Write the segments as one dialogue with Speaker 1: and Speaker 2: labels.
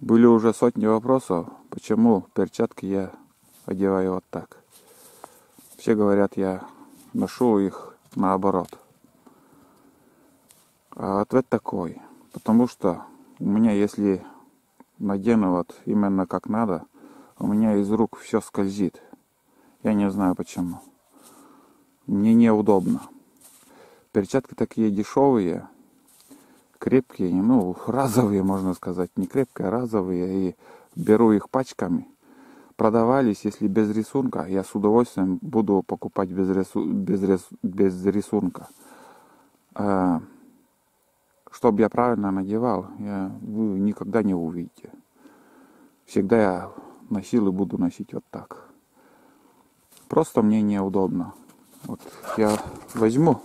Speaker 1: Были уже сотни вопросов, почему перчатки я одеваю вот так. Все говорят, я ношу их наоборот. А ответ такой. Потому что у меня, если надену вот именно как надо, у меня из рук все скользит. Я не знаю почему. Мне неудобно. Перчатки такие дешевые, крепкие, ну, разовые, можно сказать. Не крепкие, а разовые. И беру их пачками. Продавались, если без рисунка, я с удовольствием буду покупать без рисунка. Чтобы я правильно надевал, вы никогда не увидите. Всегда я носил и буду носить вот так. Просто мне неудобно. Вот я возьму,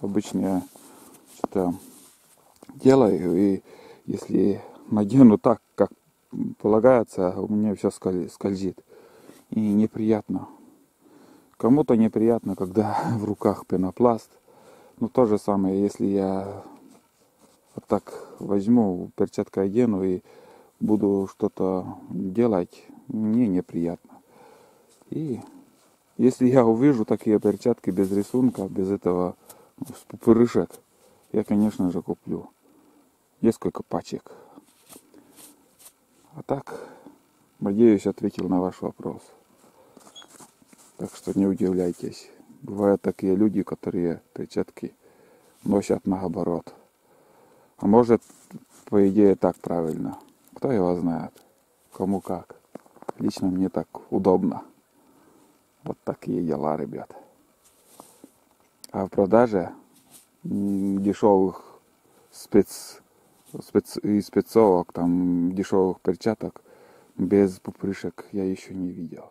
Speaker 1: обычно я что-то делаю, и если надену так, как полагается, у меня все скользит. И неприятно. Кому-то неприятно, когда в руках пенопласт. Но то же самое, если я вот так возьму, перчаткой одену и буду что-то делать, мне неприятно. И если я увижу такие перчатки без рисунка, без этого с пупырышек, я, конечно же, куплю несколько пачек. А так, надеюсь, ответил на ваш вопрос. Так что не удивляйтесь. Бывают такие люди, которые перчатки носят наоборот. А может, по идее, так правильно. Кто его знает? Кому как. Лично мне так удобно. Вот такие дела, ребят. А в продаже дешевых спецовок, там дешевых перчаток без пупырышек я еще не видел.